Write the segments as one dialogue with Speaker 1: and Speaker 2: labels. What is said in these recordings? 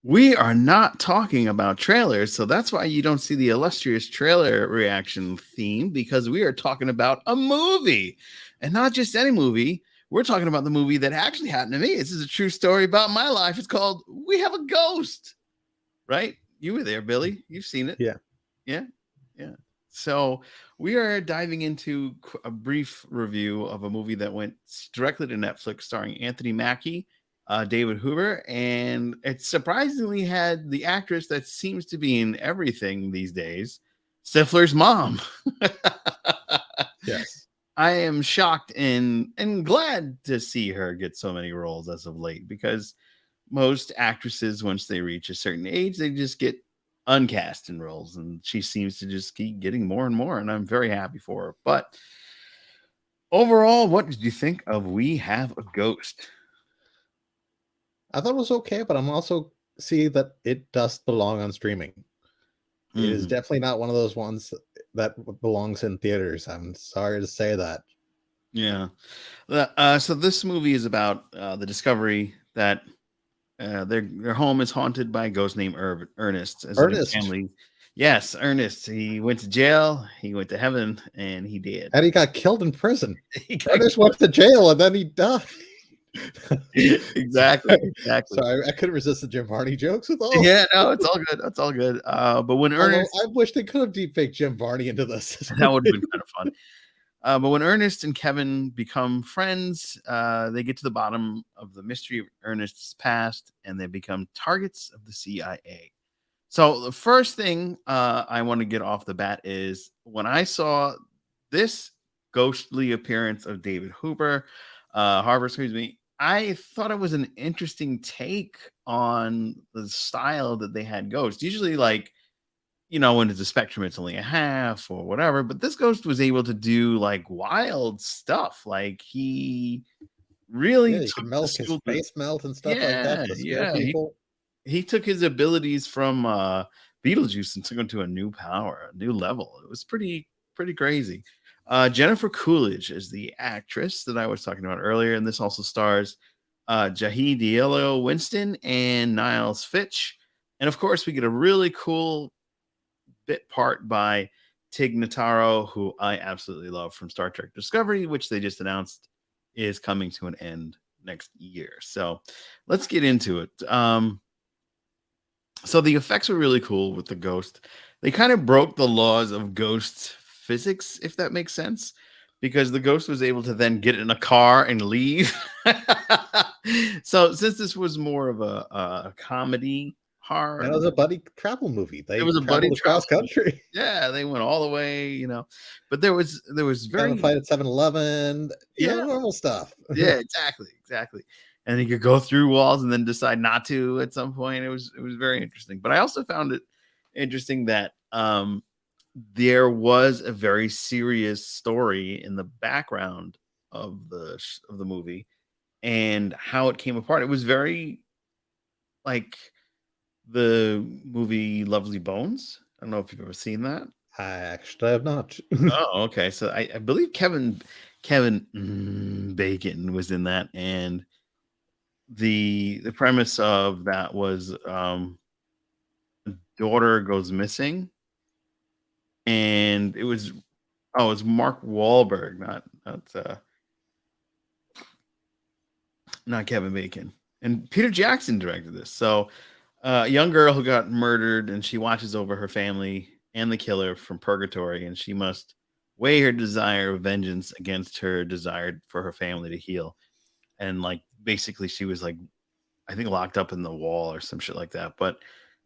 Speaker 1: We are not talking about trailers, so that's why you don't see the illustrious trailer reaction theme because we are talking about a movie and not just any movie. We're talking about the movie that actually happened to me. This is a true story about my life. It's called We Have a Ghost, right? You were there, Billy. You've seen it.
Speaker 2: Yeah.
Speaker 1: Yeah. Yeah. So we are diving into a brief review of a movie that went directly to Netflix starring Anthony Mackie, David Hoover, and it surprisingly had the actress that seems to be in everything these days, Stifler's mom.
Speaker 2: Yes.
Speaker 1: I am shocked and glad to see her get so many roles as of late because most actresses, once they reach a certain age, they just get uncast in roles, and she seems to just keep getting more and more. And I'm very happy for her. But overall, what did you think of We Have a Ghost?
Speaker 2: I thought it was okay, but I'm also see that it does belong on streaming. It is
Speaker 1: Mhm.
Speaker 2: definitely not one of those ones that belongs in theaters. I'm sorry to say that.
Speaker 1: Yeah. So this movie is about the discovery that their home is haunted by a ghost named Ernest as a
Speaker 2: Ernest,
Speaker 1: family. Yes, Ernest. He went to jail, he went to heaven, and he did.
Speaker 2: and he got killed in prison.
Speaker 1: He got
Speaker 2: Ernest went to jail and then he died.
Speaker 1: exactly, exactly.
Speaker 2: Sorry, I couldn't resist the Jim Varney jokes with all.
Speaker 1: Yeah, no, it's all good. That's all good. But when
Speaker 2: Although
Speaker 1: Ernest,
Speaker 2: I wish they could have deepfaked Jim Varney into this.
Speaker 1: that would have been kind of fun. But when Ernest and Kevin become friends, they get to the bottom of the mystery of Ernest's past, and they become targets of the CIA. So the first thing I want to get off the bat is when I saw this ghostly appearance of David Harbour, excuse me. I thought it was an interesting take on the style that they had ghosts. Usually, like when it's a spectrum, it's only a half or whatever. But this ghost was able to do like wild stuff. Like he really
Speaker 2: Yeah, you
Speaker 1: took
Speaker 2: can
Speaker 1: the
Speaker 2: melt his
Speaker 1: skill to,
Speaker 2: face melt and stuff like that
Speaker 1: yeah,
Speaker 2: to scare
Speaker 1: yeah. He,
Speaker 2: people.
Speaker 1: he took his abilities from Beetlejuice and took them to a new power, a new level. It was pretty crazy. Jennifer Coolidge is the actress that I was talking about earlier, and this also stars Jahi Diallo Winston and Niles Fitch. And of course, we get a really cool bit part by Tig Notaro, who I absolutely love from Star Trek Discovery, which they just announced is coming to an end next year. So let's get into it. So the effects were really cool with the ghost. They kind of broke the laws of ghost physics, if that makes sense, because the ghost was able to then get in a car and leave. So since this was more of a comedy
Speaker 2: And it
Speaker 1: horror,
Speaker 2: was a buddy travel movie.
Speaker 1: it
Speaker 2: They
Speaker 1: was a buddy
Speaker 2: traveled
Speaker 1: travel.
Speaker 2: across country.
Speaker 1: Yeah, they went all the way. But there was
Speaker 2: Found a
Speaker 1: very,
Speaker 2: fight at 7-Eleven,
Speaker 1: yeah,
Speaker 2: normal stuff.
Speaker 1: yeah, exactly, exactly. And he could go through walls and then decide not to at some point. It was very interesting. But I also found it interesting that there was a very serious story in the background of the movie and how it came apart. It was very like the movie Lovely Bones. I don't know if you've ever seen that.
Speaker 2: I actually have not.
Speaker 1: Oh, okay. So I believe Kevin Bacon was in that, and the premise of that was daughter goes missing, and it was Mark Wahlberg, not Kevin Bacon, and Peter Jackson directed this. So a young girl who got murdered, and she watches over her family and the killer from purgatory, and she must weigh her desire of vengeance against her desire for her family to heal. And like basically, she was like I think locked up in the wall or some shit like that. But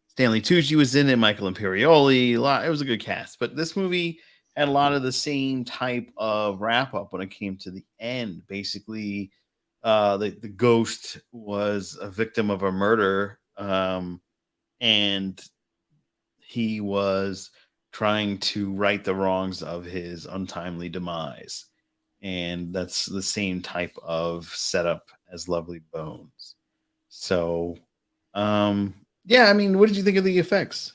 Speaker 1: Stanley Tucci was in it, Michael Imperioli. It was a good cast. But this movie had a lot of the same type of wrap up when it came to the end. Basically, the ghost was a victim of a murder, and he was trying to right the wrongs of his untimely demise. And that's the same type of setup as Lovely Bones. So, yeah, I mean, what did you think of the effects?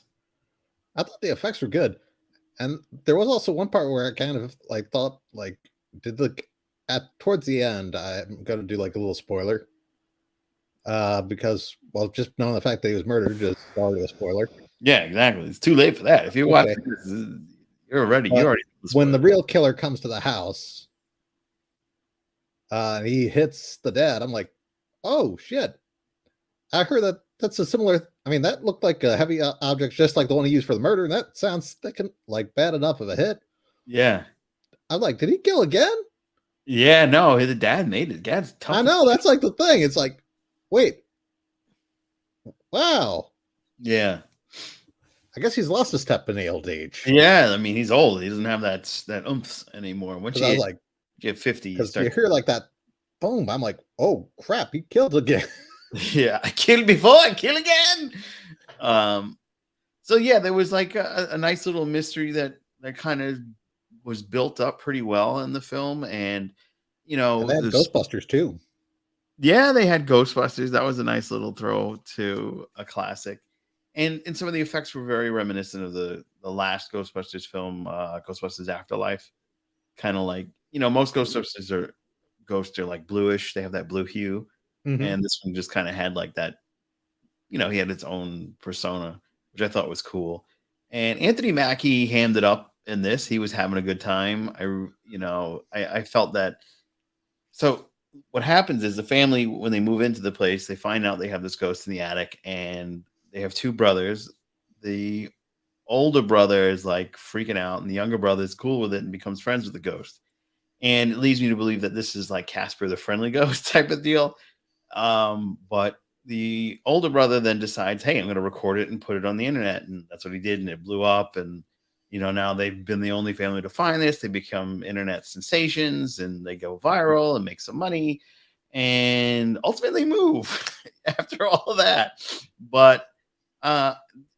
Speaker 2: I thought the effects were good, and there was also one part where I kind of like thought did the at towards the end. I'm gonna do like a little spoiler. because, well, just knowing the fact that he was murdered is already a spoiler.
Speaker 1: Yeah, exactly. It's too late for that. If you're
Speaker 2: Okay,
Speaker 1: watching this, you
Speaker 2: but
Speaker 1: already know the
Speaker 2: when
Speaker 1: spoiler.
Speaker 2: the real killer comes to the house, and he hits the dad, I'm like, oh shit! I heard that that's a similar. I mean, that looked like a heavy object, just like the one he used for the murder, and that sounds thick and like bad enough of a hit.
Speaker 1: Yeah.
Speaker 2: I'm like, did he kill again?
Speaker 1: Yeah, no, the dad made it. Dad's
Speaker 2: I
Speaker 1: tough as
Speaker 2: know
Speaker 1: shit.
Speaker 2: that's like the thing. It's like, wait, wow.
Speaker 1: Yeah.
Speaker 2: I guess he's lost a step in the old age.
Speaker 1: Yeah, I mean, he's old. He doesn't have that oomph anymore. Once
Speaker 2: Because I was like,
Speaker 1: you get 50, you
Speaker 2: because you
Speaker 1: start.
Speaker 2: hear like that boom. I'm like, oh crap, he killed again.
Speaker 1: Yeah, I killed before, I kill again. Um, so yeah, there was like a nice little mystery that kind of was built up pretty well in the film, and
Speaker 2: And they had
Speaker 1: this.
Speaker 2: Ghostbusters too.
Speaker 1: Yeah, they had Ghostbusters. That was a nice little throw to a classic. And some of the effects were very reminiscent of the last Ghostbusters film, Ghostbusters Afterlife. Kind of like, most Ghostbusters are ghosts are like bluish. They have that blue hue.
Speaker 2: Mm-hmm.
Speaker 1: And this one just kind of had like that, he had its own persona, which I thought was cool. And Anthony Mackie hammed it up in this. He was having a good time. I felt that. So what happens is the family, when they move into the place, they find out they have this ghost in the attic, and they have two brothers. The older brother is like freaking out, and the younger brother is cool with it and becomes friends with the ghost. And it leads me to believe that this is like Casper the Friendly Ghost type of deal. But the older brother then decides, hey, I'm going to record it and put it on the internet. And that's what he did. And it blew up. And, now they've been the only family to find this. They become internet sensations and they go viral and make some money and ultimately move after all of that. But uh,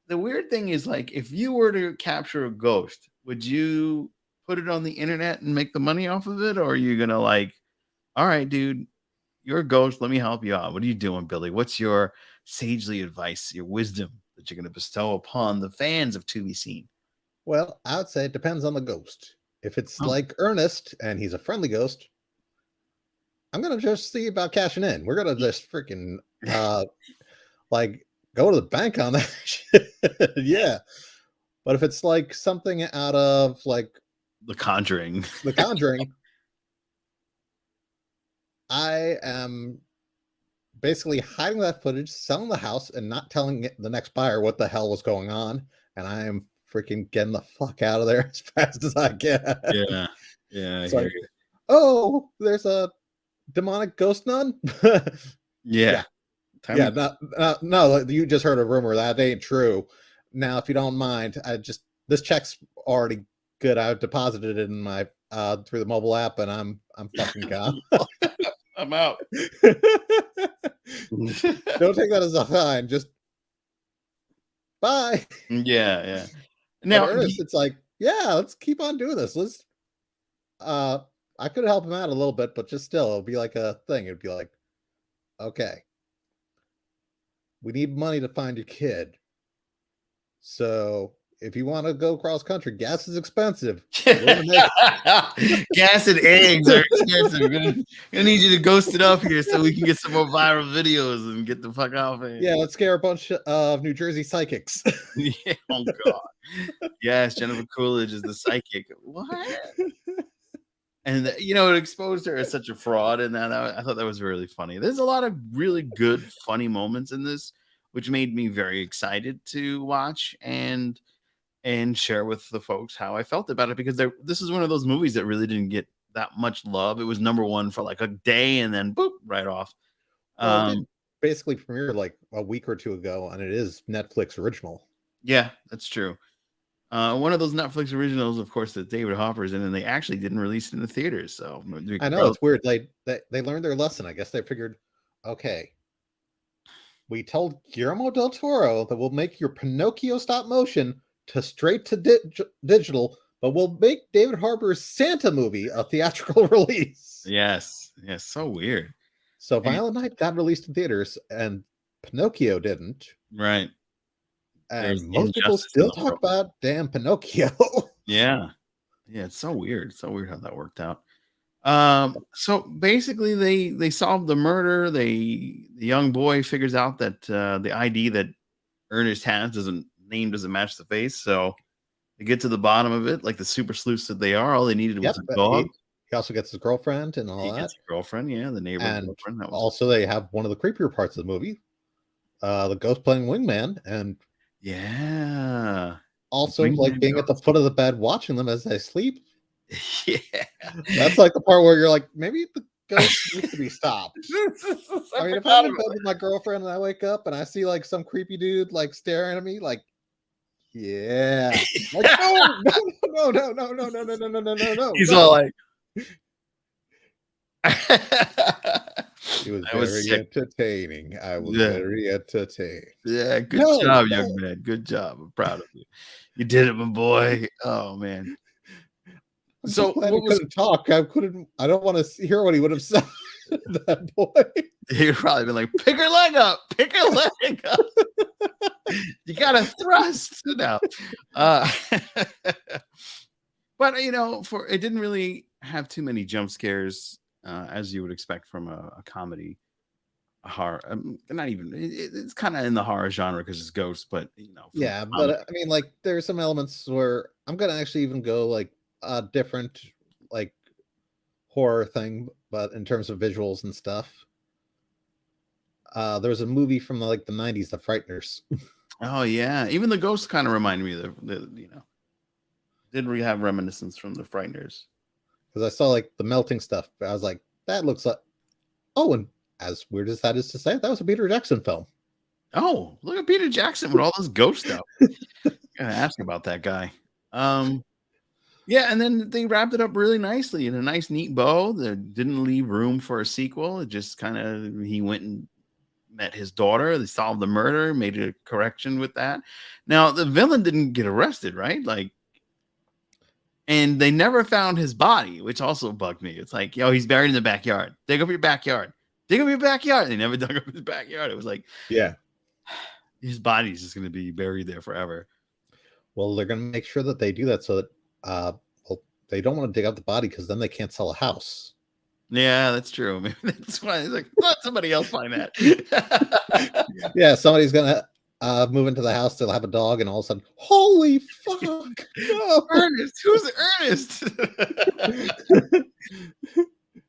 Speaker 1: the weird thing is, like, if you were to capture a ghost, would you put it on the internet and make the money off of it? Or are you going to, like, all right, dude, you're a ghost. Let me help you out. What are you doing, Billy? What's your sagely advice, your wisdom that you're going to bestow upon the fans of To Be Seen?
Speaker 2: Well, I would say it depends on the ghost. If it's
Speaker 1: Oh,
Speaker 2: like Ernest and he's a friendly ghost, I'm gonna just see about cashing in. We're gonna just freaking like go to the bank on that shit. Yeah. But if it's like something out of like
Speaker 1: The Conjuring.
Speaker 2: The Conjuring, I am basically hiding that footage, selling the house, and not telling the next buyer what the hell was going on. And I am freaking getting the fuck out of there as fast as I can.
Speaker 1: Yeah. Yeah, I
Speaker 2: It's
Speaker 1: hear
Speaker 2: like,
Speaker 1: you.
Speaker 2: oh, there's a demonic ghost nun.
Speaker 1: Yeah.
Speaker 2: Yeah,
Speaker 1: Time
Speaker 2: yeah.
Speaker 1: to
Speaker 2: No, you just heard a rumor that ain't true. Now, if you don't mind, I just this check's already good. I've deposited it in my through the mobile app, and I'm fucking gone.
Speaker 1: I'm out.
Speaker 2: Don't take that as a sign. Just bye.
Speaker 1: Yeah, yeah.
Speaker 2: But
Speaker 1: Now,
Speaker 2: Ernest, it's like, yeah, let's keep on doing this. Let's uh I could help him out a little bit, but just still it'll be like a thing. It'd be like, okay, we need money to find your kid. So if you want to go cross country, gas is expensive. We're gonna make
Speaker 1: gas and eggs are expensive. We're gonna need you to ghost it up here so we can get some more viral videos and get the fuck out of here.
Speaker 2: yeah, let's scare a bunch of New Jersey psychics.
Speaker 1: Yeah, oh god. Yes, Jennifer Coolidge is the psychic. What? And it exposed her as such a fraud, and that I thought that was really funny. There's a lot of really good, funny moments in this, which made me very excited to watch and share with the folks how I felt about it, because this is one of those movies that really didn't get that much love. It was number one for like a day and then boop right off.
Speaker 2: Well, it did
Speaker 1: Um,
Speaker 2: basically premiere like a week or two ago, and it is Netflix original.
Speaker 1: yeah, that's true. One of those Netflix originals, of course, that David Hopper's in, and they actually didn't release it in the theaters. So
Speaker 2: I know it's weird. They learned their lesson. I guess they figured, okay, we told Guillermo del Toro that we'll make your Pinocchio stop motion to straight to digital, but we'll make David Harbour's Santa movie a theatrical release.
Speaker 1: yes, yes, so weird.
Speaker 2: So
Speaker 1: And-
Speaker 2: Violent Night got released in theaters, and Pinocchio didn't.
Speaker 1: right.
Speaker 2: And
Speaker 1: There's
Speaker 2: most people
Speaker 1: injustice in
Speaker 2: still
Speaker 1: the
Speaker 2: talk
Speaker 1: world.
Speaker 2: about damn Pinocchio.
Speaker 1: Yeah. Yeah, it's so weird. So weird how that worked out. So basically they solve the murder. The young boy figures out that the ID that Ernest has doesn't match the face. So they get to the bottom of it, like the super sleuths that they are. All they needed was
Speaker 2: Yep,
Speaker 1: a dog.
Speaker 2: he also gets his girlfriend and
Speaker 1: He
Speaker 2: all
Speaker 1: gets
Speaker 2: that,
Speaker 1: a girlfriend, yeah, the neighbor
Speaker 2: and
Speaker 1: girlfriend. That was
Speaker 2: also they have one of the creepier parts of the movie, the ghost playing wingman, and
Speaker 1: yeah. The
Speaker 2: also, like,
Speaker 1: wingman
Speaker 2: being at the
Speaker 1: ghost.
Speaker 2: foot of the bed watching them as they sleep.
Speaker 1: Yeah.
Speaker 2: That's, like, the part where you're like, "Maybe the ghost needs to be stopped."
Speaker 1: I
Speaker 2: I mean, if I'm
Speaker 1: forgot
Speaker 2: in
Speaker 1: about
Speaker 2: bed with my girlfriend and I wake up and I see, like, some creepy dude, like, staring at me, like, yeah. Like, "No, no, no, no, no, no, no, no, no, no, no, no, no,
Speaker 1: he's all
Speaker 2: no."
Speaker 1: like
Speaker 2: It was
Speaker 1: I was
Speaker 2: very
Speaker 1: sick.
Speaker 2: entertaining. I was
Speaker 1: Yeah.
Speaker 2: very entertained.
Speaker 1: Yeah, good
Speaker 2: "No,
Speaker 1: job, young
Speaker 2: no."
Speaker 1: man. Good job. I'm proud of you. You did it, my boy. Oh, man.
Speaker 2: I'm
Speaker 1: So
Speaker 2: just glad he
Speaker 1: what was
Speaker 2: couldn't talk. I don't wanna hear what he would have said, that boy.
Speaker 1: He'd probably been like, "Pick her leg up. Pick her leg up. You gotta thrust." No. Uh, but, for it didn't really have too many jump scares, as you would expect from a comedy, a horror, not even it's kinda in the horror genre because it's ghosts, but, from
Speaker 2: Yeah,
Speaker 1: a
Speaker 2: but,
Speaker 1: comedy.
Speaker 2: I mean, like, there's some elements where I'm gonna actually even go, like, a different, like, horror thing, but in terms of visuals and stuff. There was a movie from, like, the '90s, The Frighteners,
Speaker 1: Oh, yeah. Even the ghosts kinda remind me of did we have reminiscence from the Frighteners.
Speaker 2: because I saw, like, the melting stuff, I was like, "That looks like." Oh, and as weird as that is to say, that was a Peter Jackson film.
Speaker 1: Oh, look at Peter Jackson with all this ghost stuff. Gotta ask about that guy. Um, yeah, and then they wrapped it up really nicely in a nice, neat bow that didn't leave room for a sequel. It just kinda he went and met his daughter, they solved the murder, made a correction with that. Now, the villain didn't get arrested, right? Like, and they never found his body, which also bugged me. It's like, "Yo, he's buried in the backyard. Dig up your backyard. Dig up your backyard." They never dug up his backyard. It was like,
Speaker 2: Yeah.
Speaker 1: his body's just gonna be buried there forever.
Speaker 2: Well, they're gonna make sure that they do that so that, uh, well, they don't wanna dig up the body because then they can't sell a house.
Speaker 1: Yeah, that's true. Maybe that's why it's like, let somebody else find that.
Speaker 2: Yeah, somebody's gonna, move into the house, they'll have a dog, and all of a sudden, "Holy fuck, no."
Speaker 1: Ernest, who's Ernest?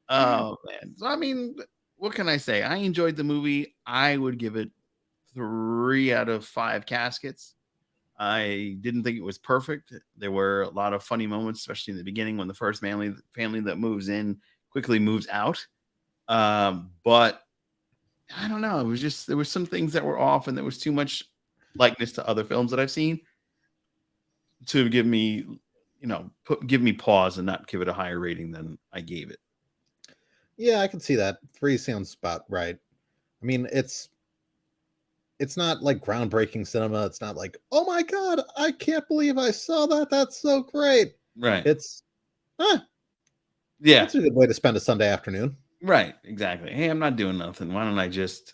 Speaker 1: Oh man. So I mean, what can I say? I enjoyed the movie. I would give it 3 out of 5 caskets. I didn't think it was perfect. There were a lot of funny moments, especially in the beginning when the first family that moves in quickly moves out. But I don't know. It was just there were some things that were off, and there was too much likeness to other films that I've seen to give me, give me pause and not give it a higher rating than I gave it.
Speaker 2: Yeah, I can see that. 3 sounds about right. I mean, it's not like groundbreaking cinema. It's not like, "Oh my god, I can't believe I saw that. That's so great."
Speaker 1: Right.
Speaker 2: It's, "Huh,
Speaker 1: Yeah.
Speaker 2: that's a good way to spend a Sunday afternoon."
Speaker 1: Right. Exactly. Hey, I'm not doing nothing. Why don't I just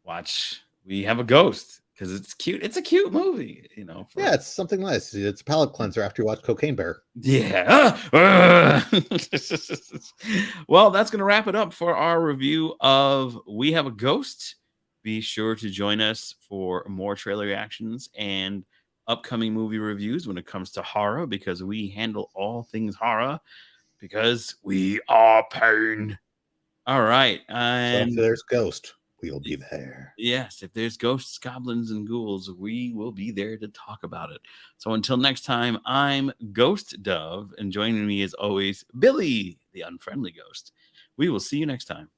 Speaker 1: watch We Have a Ghost? Because it's cute. It's a cute movie, for
Speaker 2: Yeah, it's something nice. It's a palate cleanser after you watch Cocaine Bear.
Speaker 1: yeah. Well, that's going to wrap it up for our review of We Have a Ghost. Be sure to join us for more trailer reactions and upcoming movie reviews when it comes to horror because we handle all things horror because we are pain. All right.
Speaker 2: So if
Speaker 1: And
Speaker 2: there's Ghost, we'll be there.
Speaker 1: yes, if there's ghosts, goblins, and ghouls, we will be there to talk about it. So until next time, I'm Ghost Dove, and joining me as always, Billy, the unfriendly ghost. We will see you next time.